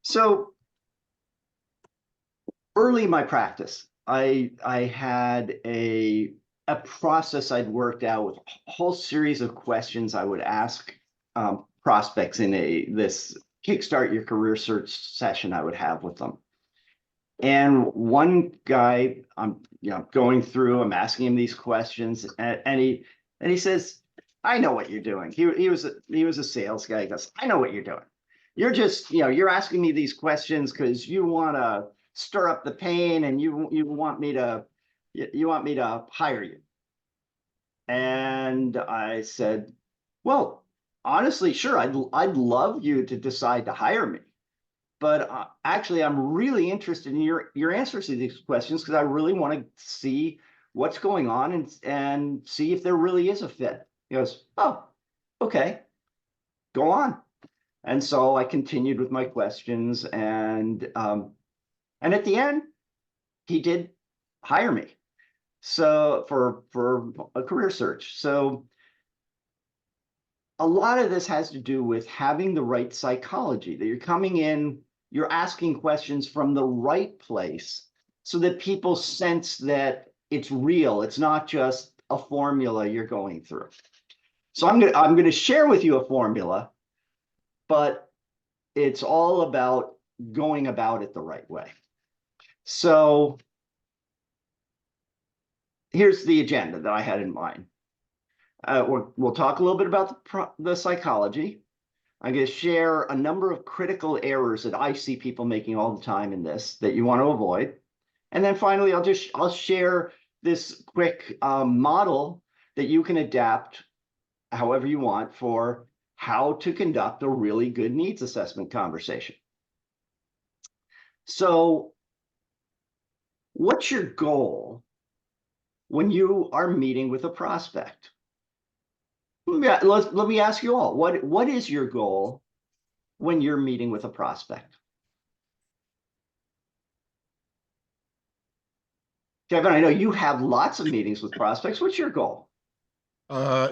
So early in my practice, I had a process I'd worked out with a whole series of questions I would ask prospects in this Kickstart Your Career Search session I would have with them. And one guy, I'm going through, I'm asking him these questions, and he says, "I know what you're doing." He was a sales guy. He goes, "I know what you're doing. You're just you're asking me these questions because you want to stir up the pain, and you want me to hire you." And I said, "Well, honestly, sure, I'd love you to decide to hire me. But actually, I'm really interested in your answers to these questions because I really want to see what's going on and see if there really is a fit." He goes, "Oh, okay, go on." And so I continued with my questions, and at the end, he did hire me. So for a career search. So a lot of this has to do with having the right psychology, that you're coming in, you're asking questions from the right place so that people sense that it's real. It's not just a formula you're going through. So I'm going to share with you a formula, but it's all about going about it the right way. So here's the agenda that I had in mind. We'll talk a little bit about the psychology. I'm going to share a number of critical errors that I see people making all the time in this that you want to avoid. And then finally, I'll share this quick model that you can adapt however you want for how to conduct a really good needs assessment conversation. So what's your goal when you are meeting with a prospect? Let me ask you all, what is your goal when you're meeting with a prospect? Kevin, I know you have lots of meetings with prospects. What's your goal?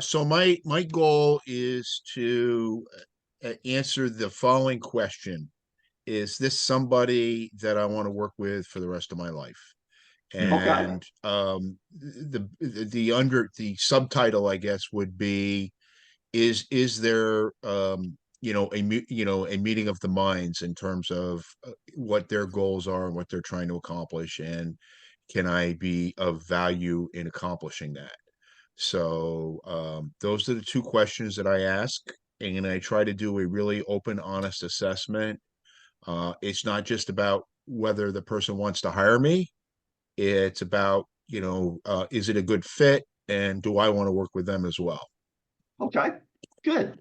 So my goal is to answer the following question. Is this somebody that I want to work with for the rest of my life? Okay. And the subtitle, I guess, would be, is there a meeting of the minds in terms of what their goals are and what they're trying to accomplish, and can I be of value in accomplishing that? So those are the two questions that I ask, and I try to do a really open, honest assessment. It's not just about whether the person wants to hire me. It's about, is it a good fit, and do I want to work with them as well? Okay. Good.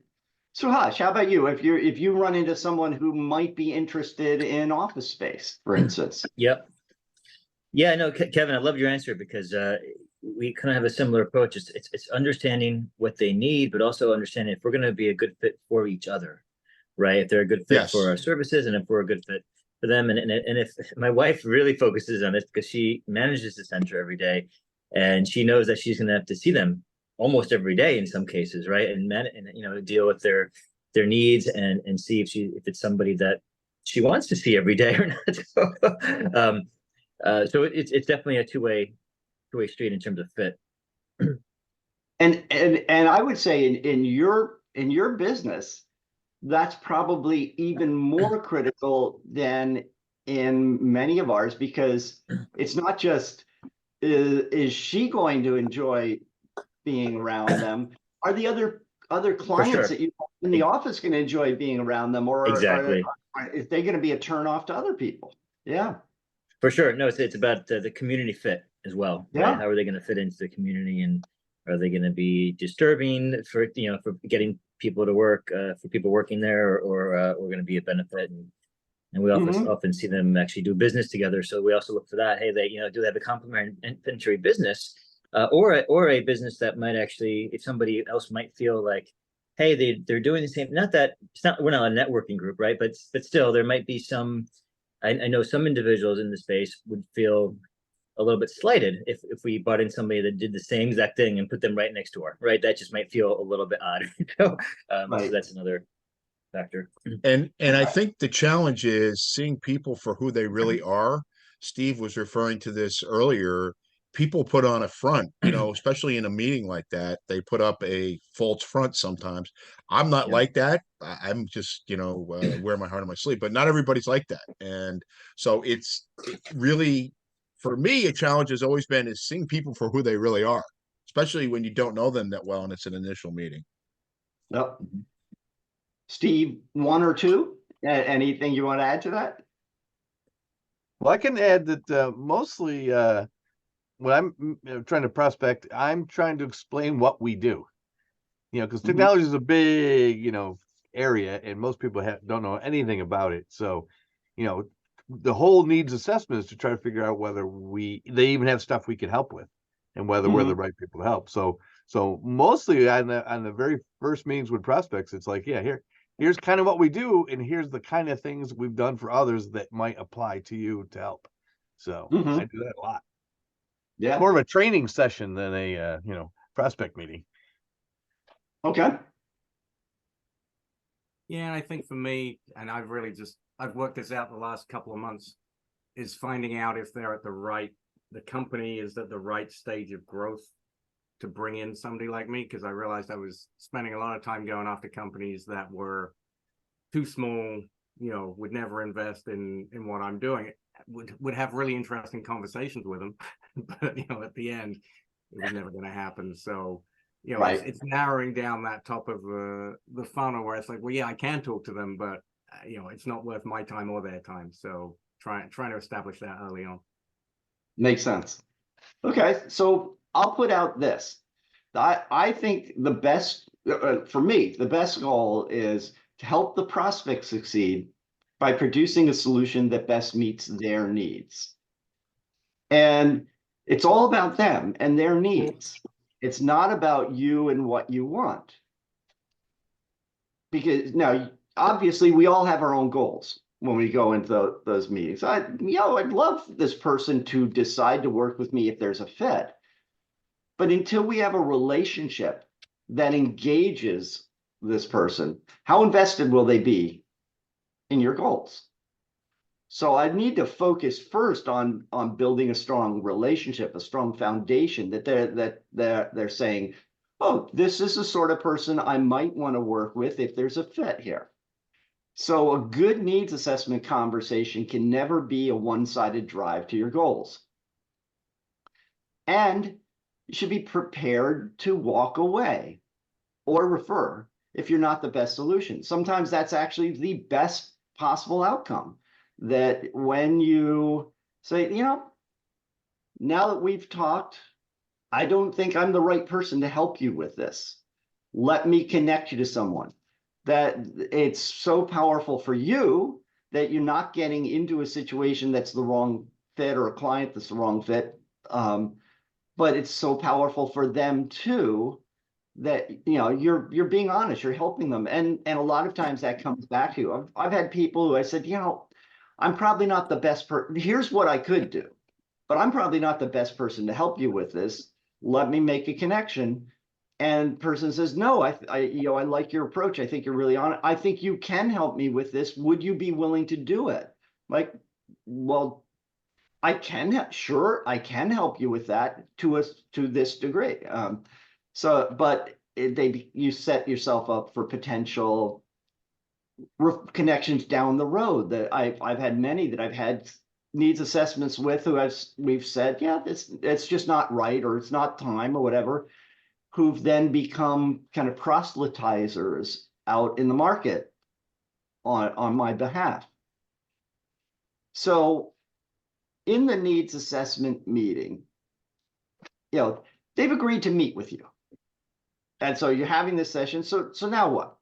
So Hush, how about you? If you run into someone who might be interested in office space, for instance. Yep. Yeah, no, Kevin, I love your answer because we kind of have a similar approach. It's understanding what they need, but also understanding if we're going to be a good fit for each other, right? If they're a good fit for Yes. our services, and if we're a good fit for them, and if my wife really focuses on this because she manages the center every day, and she knows that she's going to have to see them almost every day in some cases, right? And deal with their needs and see if it's somebody that she wants to see every day or not. So it's definitely a two-way street in terms of fit. And I would say in your business, that's probably even more critical than in many of ours, because it's not just is she going to enjoy being around them? Are the other For clients sure. that you have in the office going to enjoy being around them, or Exactly. is they going to be a turn off to other people? Yeah, For sure. No, it's about the community fit as well, right? yeah. How are they going to fit into the community, and are they going to be disturbing for getting people to work, for people working there, or we're going to be a benefit? And we Hmm. often see them actually do business together. So we also look for that. Hey, do they have a complementary business, or a business that might actually, if somebody else might feel like, hey, they're doing the same. Not that it's not, we're not a networking group, right? But still, there might be some. I know some individuals in the space would feel a little bit slighted if we brought in somebody that did the same exact thing and put them right next to her, right? That just might feel a little bit odd. So Right. that's another. factor. And I Okay. think the challenge is seeing people for who they really are. Steve was referring to this earlier. People put on a front, especially in a meeting like that, they put up a false front sometimes. I'm not Yeah. like that. I'm just, wear my heart on my sleeve, but not everybody's like that. And so it really, for me, a challenge has always been is seeing people for who they really are, especially when you don't know them that well and it's an initial meeting. Yep. Steve, one or two? Anything you want to add to that? Well, I can add that mostly when I'm trying to prospect, I'm trying to explain what we do. Because Mhm. technology is a big, area, and most people don't know anything about it. So, the whole needs assessment is to try to figure out whether they even have stuff we can help with, and whether we're the right people to help. So mostly on the very first meetings with prospects, it's like, yeah, here's kind of what we do, and here's the kind of things we've done for others that might apply to you to help. So Mhm. I do that a lot. Yeah. More of a training session than a prospect meeting. Okay. Yeah, and I think for me, and I've worked this out the last couple of months, is finding out if they're at the company is at the right stage of growth to bring in somebody like me, because I realized I was spending a lot of time going after companies that were too small, would never invest in what I'm doing. Would have really interesting conversations with them, but at the end, it was never going to happen. So Right. it's narrowing down that top of the funnel where it's like, well, yeah, I can talk to them, but it's not worth my time or their time. So trying to establish that early on. Makes sense. Okay, so I'll put out this. I think the best, for me, the best goal is to help the prospect succeed by producing a solution that best meets their needs. And it's all about them and their needs. It's not about you and what you want. Because now, obviously, we all have our own goals when we go into those meetings. I'd love this person to decide to work with me if there's a fit. But until we have a relationship that engages this person, how invested will they be in your goals? So I need to focus first on building a strong relationship, a strong foundation that they're saying, oh, this is the sort of person I might want to work with if there's a fit here. So a good needs assessment conversation can never be a one-sided drive to your goals. And you should be prepared to walk away or refer if you're not the best solution. Sometimes that's actually the best possible outcome. That when you say, now that we've talked, I don't think I'm the right person to help you with this. Let me connect you to someone. That it's so powerful for you that you're not getting into a situation that's the wrong fit or a client that's the wrong fit. But it's so powerful for them too that you're being honest, you're helping them, and a lot of times that comes back to you. I've had people who I said, I'm probably not the best person. Here's what I could do, but I'm probably not the best person to help you with this. Let me make a connection. And person says, no, I like your approach. I think you're really on it. I think you can help me with this. Would you be willing to do it? Like, well, I can help you with that to this degree. But you set yourself up for potential connections down the road. That I've had many that I've had needs assessments with who we've said, yeah, it's just not right, or it's not time, or whatever, who've then become kind of proselytizers out in the market on my behalf. So in the needs assessment meeting, they've agreed to meet with you. And so you're having this session. So now what?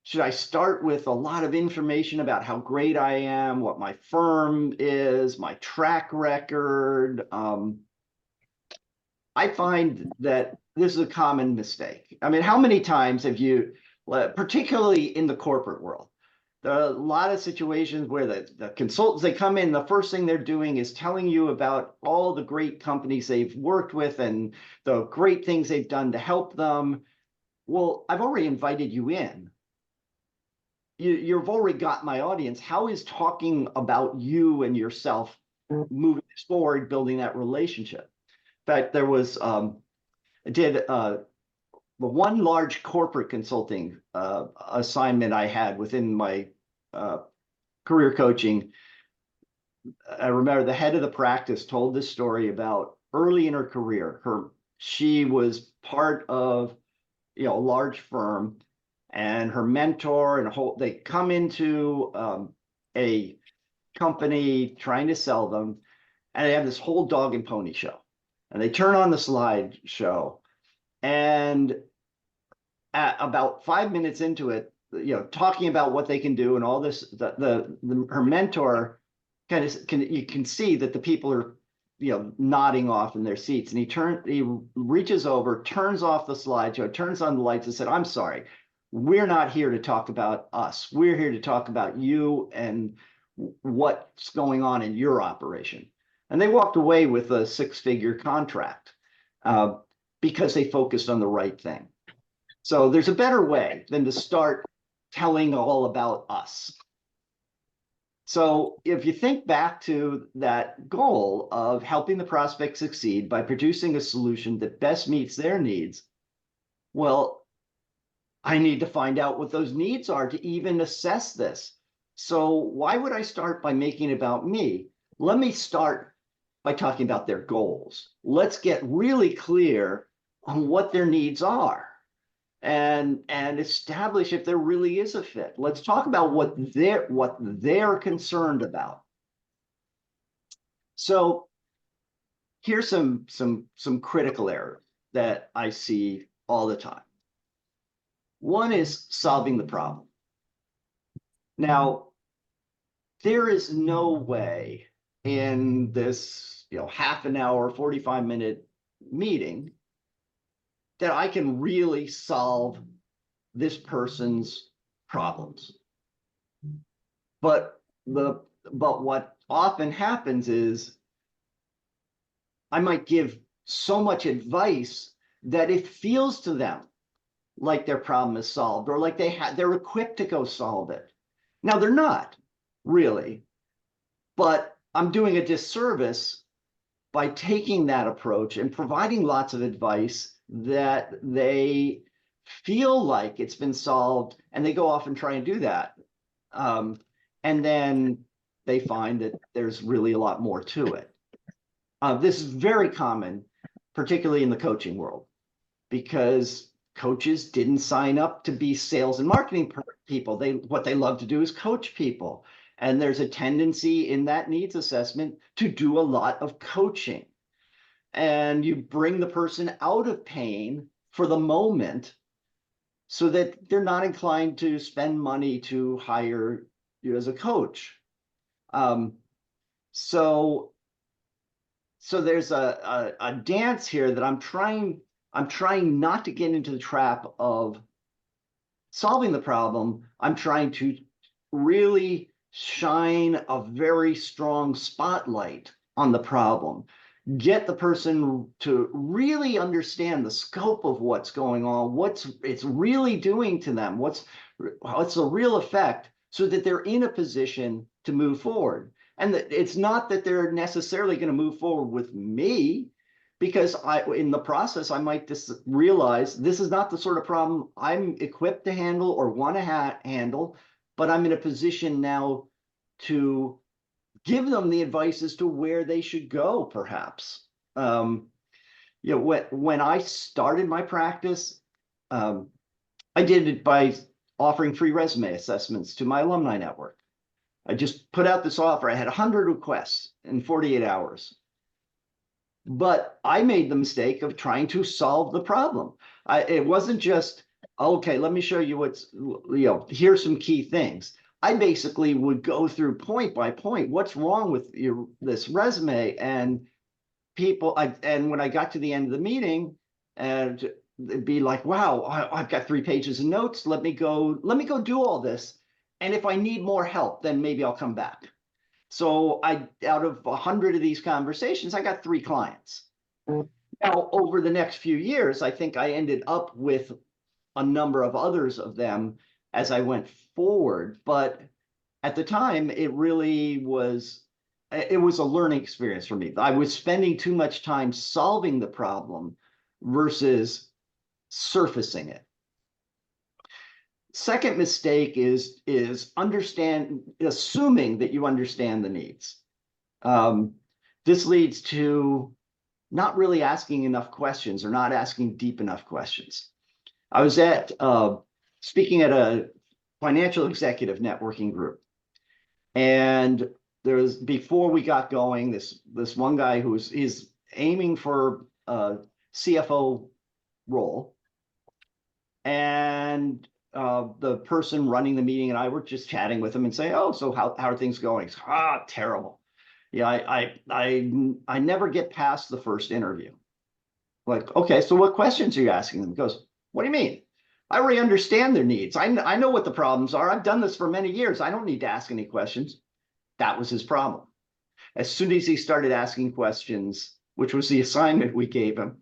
Should I start with a lot of information about how great I am, what my firm is, my track record? I find that this is a common mistake. I mean, how many times have you, particularly in the corporate world, there are a lot of situations where the consultants, they come in, the first thing they're doing is telling you about all the great companies they've worked with and the great things they've done to help them. Well, I've already invited you in. you've already got my audience. How is talking about you and yourself moving this forward, building that relationship? In fact, there was, I did the one large corporate consulting assignment I had within my career coaching. I remember the head of the practice told this story about early in her career. She was part of, a large firm, and her mentor and they come into a company trying to sell them, and they have this whole dog and pony show, and they turn on the slideshow, and at about 5 minutes into it, talking about what they can do and all this, her mentor you can see that the people are, nodding off in their seats, and he reaches over, turns off the slideshow, turns on the lights, and said, "I'm sorry, we're not here to talk about us. We're here to talk about you and what's going on in your operation." And they walked away with a 6-figure contract because they focused on the right thing. So there's a better way than to start telling all about us. So if you think back to that goal of helping the prospect succeed by producing a solution that best meets their needs, well, I need to find out what those needs are to even assess this. So why would I start by making it about me? Let me start by talking about their goals. Let's get really clear on what their needs are and establish if there really is a fit. Let's talk about what they're concerned about. So here's some critical errors that I see all the time. One is solving the problem. Now, there is no way in this, half an hour, 45-minute meeting that I can really solve this person's problems. But what often happens is I might give so much advice that it feels to them like their problem is solved, or like they're equipped to go solve it. Now, they're not really, but I'm doing a disservice by taking that approach and providing lots of advice that they feel like it's been solved, and they go off and try and do that. And then they find that there's really a lot more to it. This is very common, particularly in the coaching world, because coaches didn't sign up to be sales and marketing people. What they love to do is coach people. And there's a tendency in that needs assessment to do a lot of coaching. And you bring the person out of pain for the moment so that they're not inclined to spend money to hire you as a coach. So there's a dance here that I'm trying not to get into the trap of solving the problem. I'm trying to really shine a very strong spotlight on the problem, get the person to really understand the scope of what's going on, what it's really doing to them, what's the real effect, so that they're in a position to move forward. And it's not that they're necessarily going to move forward with me, because in the process, I might just realize this is not the sort of problem I'm equipped to handle or want to handle, but I'm in a position now to give them the advice as to where they should go, perhaps. When I started my practice, I did it by offering free resume assessments to my alumni network. I just put out this offer. I had 100 requests in 48 hours. But I made the mistake of trying to solve the problem. It wasn't just, okay, let me show you here's some key things. I basically would go through point by point, what's wrong with this resume, and and when I got to the end of the meeting, and it'd be like, wow, I've got 3 pages of notes. Let me go do all this. And if I need more help, then maybe I'll come back. So out of 100 of these conversations, I got 3 clients. Now, over the next few years, I think I ended up with a number of others of them as I went forward. But at the time, it really was, it was a learning experience for me. I was spending too much time solving the problem versus surfacing it. Second mistake is assuming that you understand the needs. This leads to not really asking enough questions or not asking deep enough questions. I was speaking at a financial executive networking group, and before we got going, this one guy he's aiming for a CFO role, and the person running the meeting and I were just chatting with him and saying, "Oh, so how are things going?" Terrible. Yeah, I never get past the first interview. Like, okay, so what questions are you asking them? He goes, "What do you mean? I already understand their needs. I know what the problems are. I've done this for many years. I don't need to ask any questions." That was his problem. As soon as he started asking questions, which was the assignment we gave him,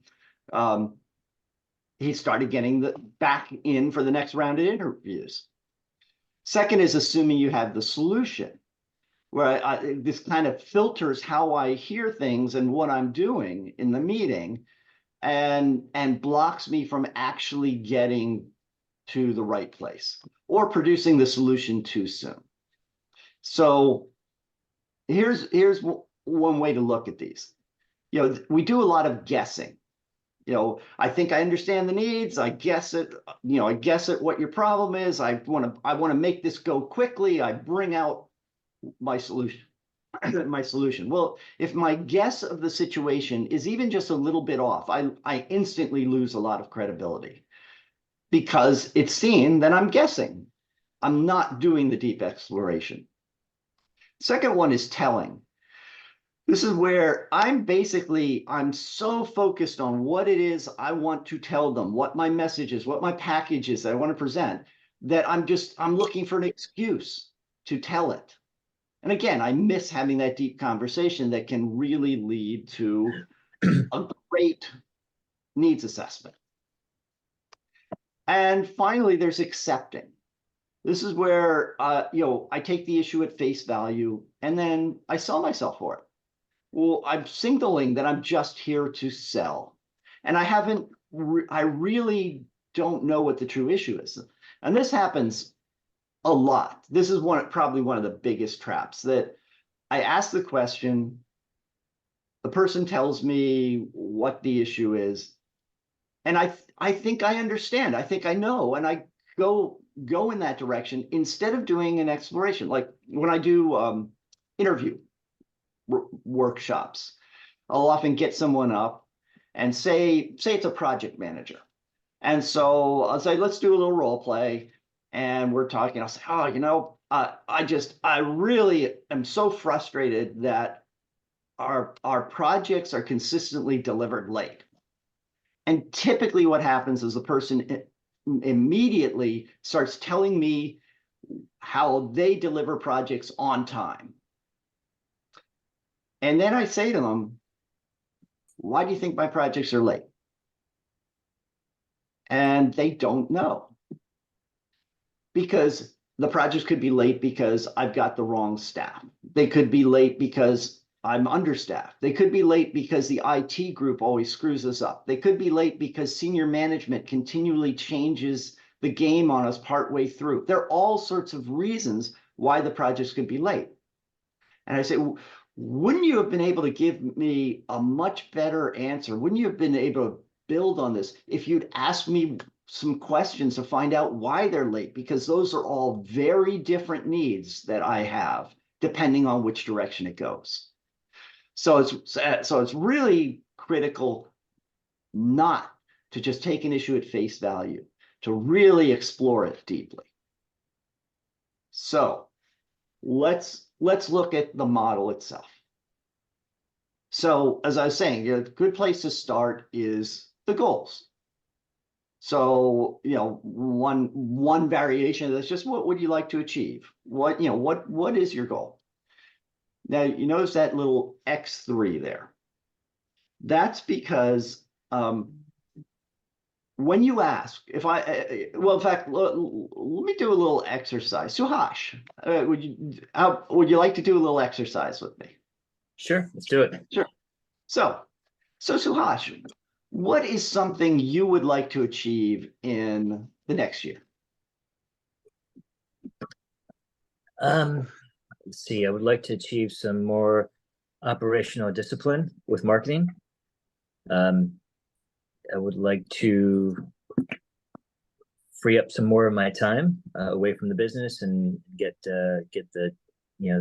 he started getting back in for the next round of interviews. Second is assuming you have the solution, where this kind of filters how I hear things and what I'm doing in the meeting, and blocks me from actually getting to the right place or producing the solution too soon. So here's one way to look at these. We do a lot of guessing. I think I understand the needs. I guess it. I guess at what your problem is. I want to make this go quickly. I bring out my solution. My solution. Well, if my guess of the situation is even just a little bit off, I instantly lose a lot of credibility, because it's seen that I'm guessing. I'm not doing the deep exploration. Second one is telling. This is where I'm so focused on what it is I want to tell them, what my message is, what my package is that I want to present, that I'm looking for an excuse to tell it. And again, I miss having that deep conversation that can really lead to a great needs assessment. And finally, there's accepting. This is where I take the issue at face value and then I sell myself for it. Well, I'm signaling that I'm just here to sell, and I really don't know what the true issue is. And this happens a lot. This is probably one of the biggest traps, that I ask the question, the person tells me what the issue is, and I think I understand. I think I know, and I go in that direction instead of doing an exploration. Like when I do interview workshops, I'll often get someone up and say it's a project manager. And so I'll say, let's do a little role play. And we're talking, I'll say, I really am so frustrated that our projects are consistently delivered late. And typically what happens is the person immediately starts telling me how they deliver projects on time. And then I say to them, why do you think my projects are late? And they don't know. Because the projects could be late because I've got the wrong staff. They could be late because I'm understaffed. They could be late because the IT group always screws us up. They could be late because senior management continually changes the game on us partway through. There are all sorts of reasons why the projects could be late. And I say, wouldn't you have been able to give me a much better answer? Wouldn't you have been able to build on this if you'd asked me some questions to find out why they're late? Because those are all very different needs that I have, depending on which direction it goes. So it's really critical not to just take an issue at face value, to really explore it deeply. So let's look at the model itself. So as I was saying, a good place to start is the goals. So, one variation of this, just what would you like to achieve? What is your goal? Now, you notice that little X3 there. That's because when you ask, well, in fact, let me do a little exercise. Suhash, would you like to do a little exercise with me? Sure, let's do it. Sure. So Suhash, what is something you would like to achieve in the next year? Let's see, I would like to achieve some more operational discipline with marketing. I would like to free up some more of my time away from the business and get the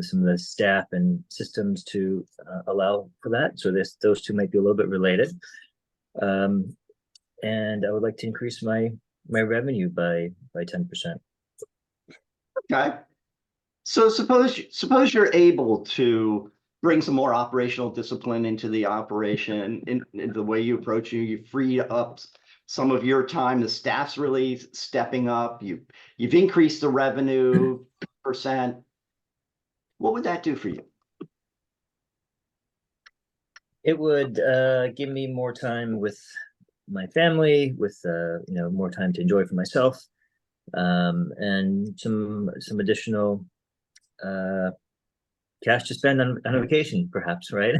some of the staff and systems to allow for that. So those two might be a little bit related. And I would like to increase my revenue by 10%. Okay. So suppose you're able to bring some more operational discipline into the operation, in the way you approach you free up some of your time. The staff's really stepping up. You've increased the revenue percent. What would that do for you? It would give me more time with my family, with more time to enjoy for myself, and some additional cash to spend on a vacation, perhaps, right?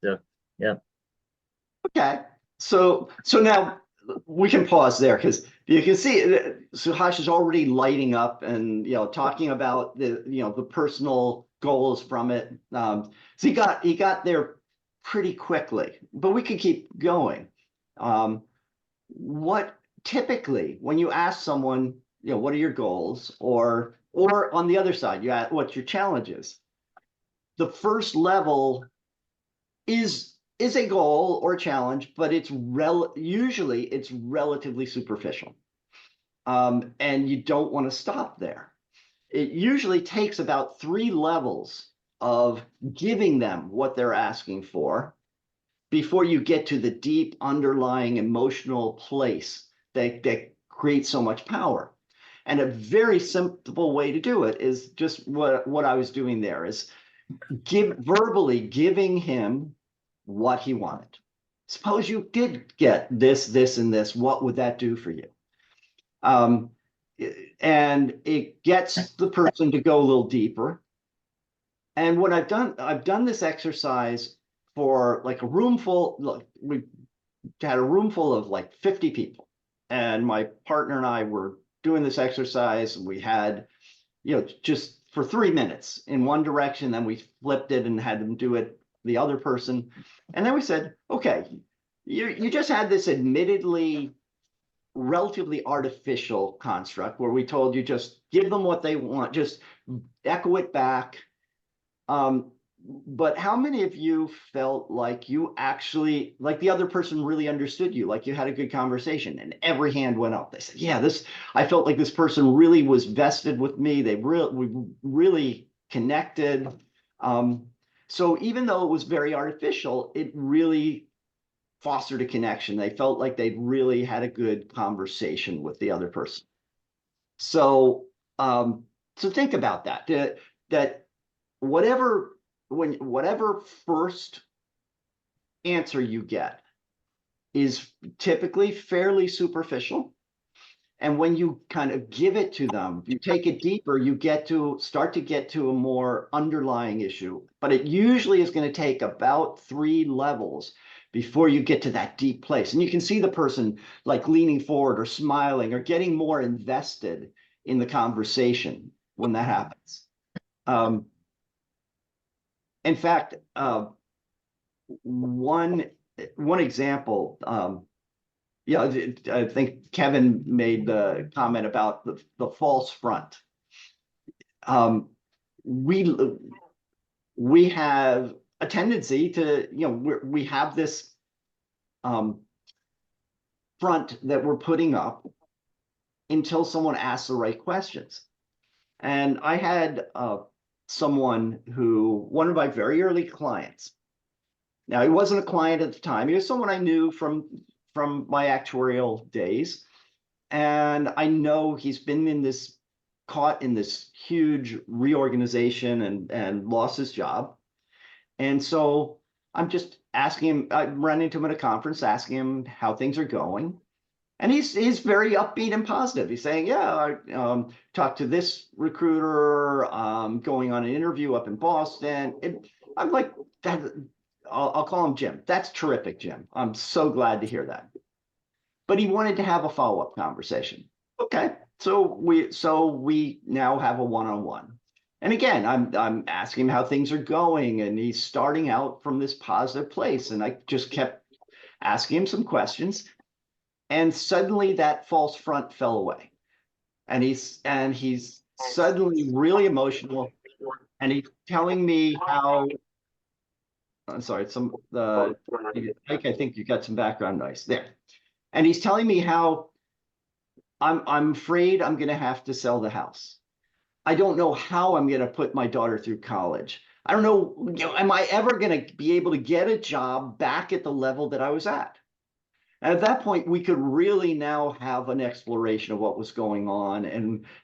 So, yeah. Okay. So now we can pause there, because you can see Suhash is already lighting up and talking about the personal goals from it. So he got there pretty quickly, but we could keep going. What typically, when you ask someone, what are your goals, or on the other side, you ask what's your challenges, the first level is a goal or a challenge, but usually it's relatively superficial. And you don't want to stop there. It usually takes about 3 levels of giving them what they're asking for before you get to the deep underlying emotional place that creates so much power. And a very simple way to do it is just what I was doing there, is verbally giving him what he wanted. Suppose you did get this, and this, what would that do for you? And it gets the person to go a little deeper. And what I've done this exercise for like a room full. Look, we had a room full of like 50 people, and my partner and I were doing this exercise. We had, just for 3 minutes in one direction, then we flipped it and had them do it the other person. And then we said, okay, you just had this admittedly relatively artificial construct where we told you just give them what they want, just echo it back. But how many of you felt like you actually, like the other person really understood you, like you had a good conversation? And every hand went up. They said, yeah, I felt like this person really was vested with me. We really connected. So even though it was very artificial, it really fostered a connection. They felt like they really had a good conversation with the other person. So think about that. That whatever first answer you get is typically fairly superficial. And when you kind of give it to them, you take it deeper, you start to get to a more underlying issue. But it usually is going to take about 3 levels before you get to that deep place. And you can see the person like leaning forward or smiling or getting more invested in the conversation when that happens. In fact, one example, I think Kevin made the comment about the false front. We have a tendency to, we have this front that we're putting up until someone asks the right questions. And I had one of my very early clients. Now, he wasn't a client at the time. He was someone I knew from my actuarial days. And I know he's been caught in this huge reorganization and lost his job. And so I'm just asking him, I ran into him at a conference, asking him how things are going. And he's very upbeat and positive. He's saying, yeah, I talked to this recruiter, going on an interview up in Boston. I'm like, that, I'll call him Jim. That's terrific, Jim. I'm so glad to hear that. But he wanted to have a follow-up conversation. Okay, so we now have a one-on-one. And again, I'm asking him how things are going, and he's starting out from this positive place. And I just kept asking him some questions. And suddenly that false front fell away. And he's suddenly really emotional. And he's telling me how, I'm sorry, Mike, I think you got some background noise there. And he's telling me how I'm afraid I'm gonna have to sell the house. I don't know how I'm gonna put my daughter through college. I don't know, am I ever gonna be able to get a job back at the level that I was at? And at that point, we could really now have an exploration of what was going on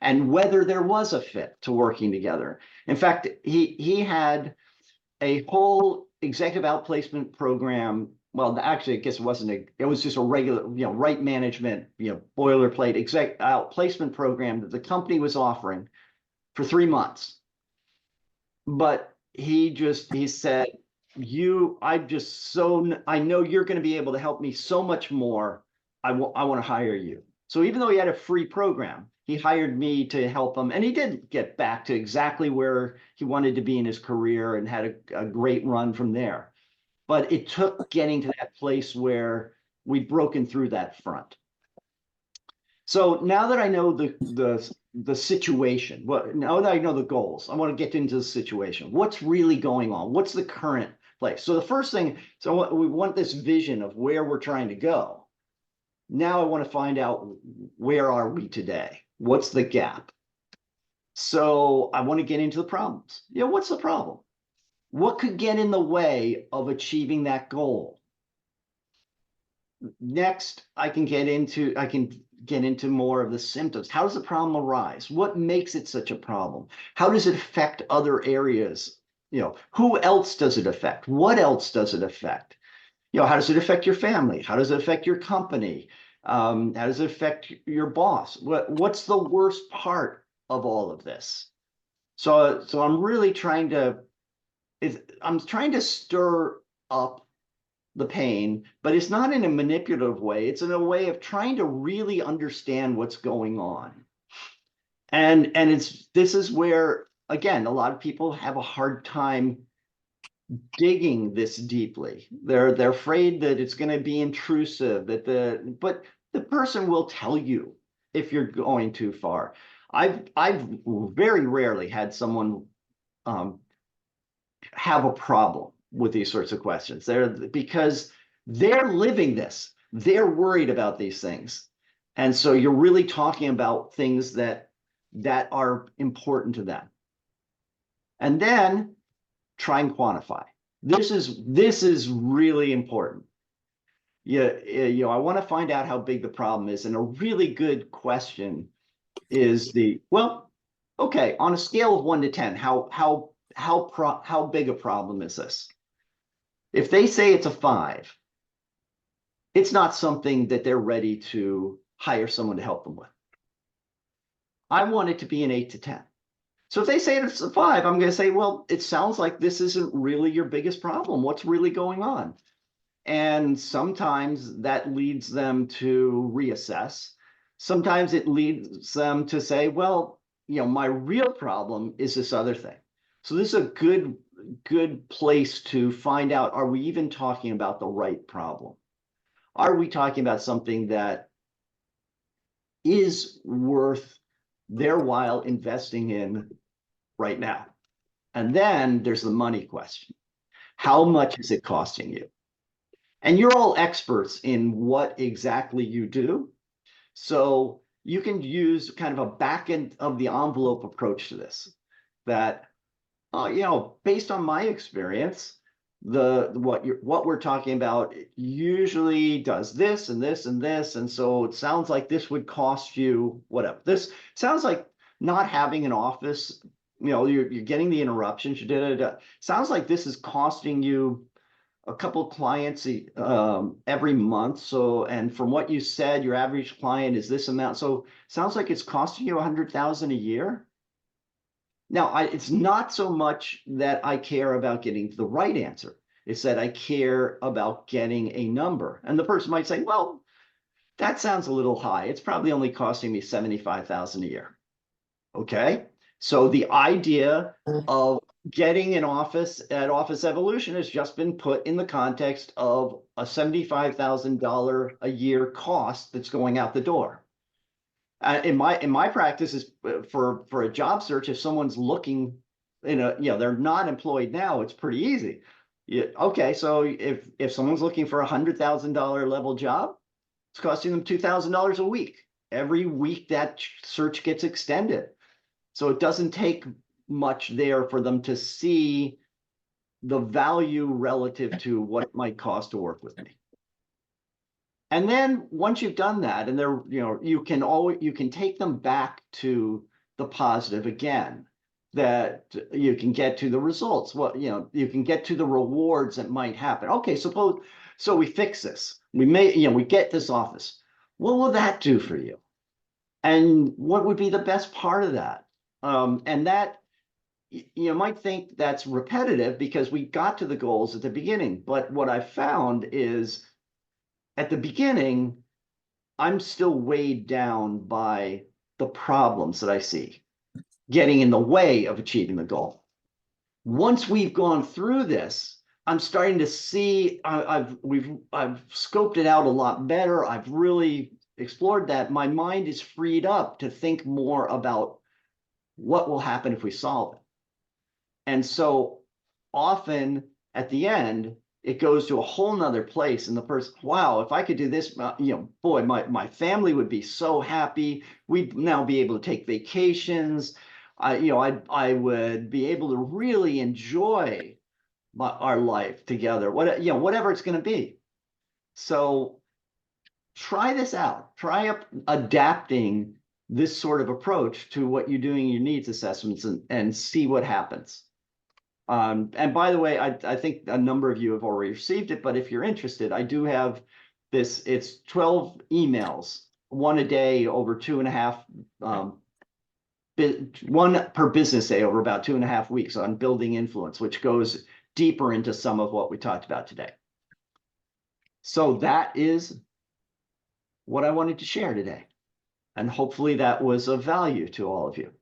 and whether there was a fit to working together. In fact, he had a whole executive outplacement program. Well, actually, I guess it was just a regular, right management, boilerplate exec outplacement program that the company was offering for 3 months. But he said, I know you're going to be able to help me so much more. I want to hire you. So even though he had a free program, he hired me to help him. And he did get back to exactly where he wanted to be in his career and had a great run from there. But it took getting to that place where we'd broken through that front. So now that I know the situation, now that I know the goals, I want to get into the situation. What's really going on? What's the current place? So the first thing, we want this vision of where we're trying to go. Now I want to find out, where are we today? What's the gap? So I want to get into the problems. What's the problem? What could get in the way of achieving that goal? Next, I can get into more of the symptoms. How does the problem arise? What makes it such a problem? How does it affect other areas? Who else does it affect? What else does it affect? How does it affect your family? How does it affect your company? How does it affect your boss? What's the worst part of all of this? So I'm really trying to stir up the pain, but it's not in a manipulative way. It's in a way of trying to really understand what's going on. And this is where, again, a lot of people have a hard time digging this deeply. They're afraid that it's going to be intrusive, but the person will tell you if you're going too far. I've very rarely had someone have a problem with these sorts of questions. Because they're living this. They're worried about these things. And so you're really talking about things that are important to them. And then try and quantify. This is really important. I want to find out how big the problem is. And a really good question is okay, on a scale of 1 to 10, how big a problem is this? If they say it's a 5, it's not something that they're ready to hire someone to help them with. I want it to be an 8 to 10. So if they say it's a 5, I'm going to say, well, it sounds like this isn't really your biggest problem. What's really going on? And sometimes that leads them to reassess. Sometimes it leads them to say, well, my real problem is this other thing. So this is a good place to find out, are we even talking about the right problem? Are we talking about something that is worth their while investing in right now? And then there's the money question. How much is it costing you? And you're all experts in what exactly you do. So you can use kind of a back end of the envelope approach to this, that based on my experience, what we're talking about usually does this and this and this, and so it sounds like this would cost you whatever. This sounds like not having an office. You're getting the interruptions. Sounds like this is costing you a couple clients every month. So, and from what you said, your average client is this amount. So sounds like it's costing you 100,000 a year. Now, it's not so much that I care about getting the right answer. It's that I care about getting a number. And the person might say, well, that sounds a little high. It's probably only costing me 75,000 a year. Okay. So the idea of getting an office at Office Evolution has just been put in the context of a $75,000 a year cost that's going out the door. In my practice is for a job search, if someone's looking they're not employed now, it's pretty easy. Yeah, okay, so if someone's looking for $100,000 level job, it's costing them $2,000 a week. Every week that search gets extended. So it doesn't take much there for them to see the value relative to what it might cost to work with me. And then once you've done that, and you can take them back to the positive again, that you can get to the results. You can get to the rewards that might happen. Okay, so we fix this. We get this office. What will that do for you? And what would be the best part of that? And that you might think that's repetitive because we got to the goals at the beginning. But what I found is at the beginning, I'm still weighed down by the problems that I see getting in the way of achieving the goal. Once we've gone through this, I'm starting to see I've scoped it out a lot better. I've really explored that. My mind is freed up to think more about what will happen if we solve it. And so often at the end, it goes to a whole nother place. And the person, wow, if I could do this, boy, my family would be so happy. We'd now be able to take vacations. I would be able to really enjoy our life together. Whatever it's going to be. So try this out. Try adapting this sort of approach to what you're doing in your needs assessments and see what happens. And by the way, I think a number of you have already received it, but if you're interested, I do have this. It's 12 emails, one a day over 2.5, one per business day over about 2.5 weeks on building influence, which goes deeper into some of what we talked about today. So that is what I wanted to share today. And hopefully that was of value to all of you.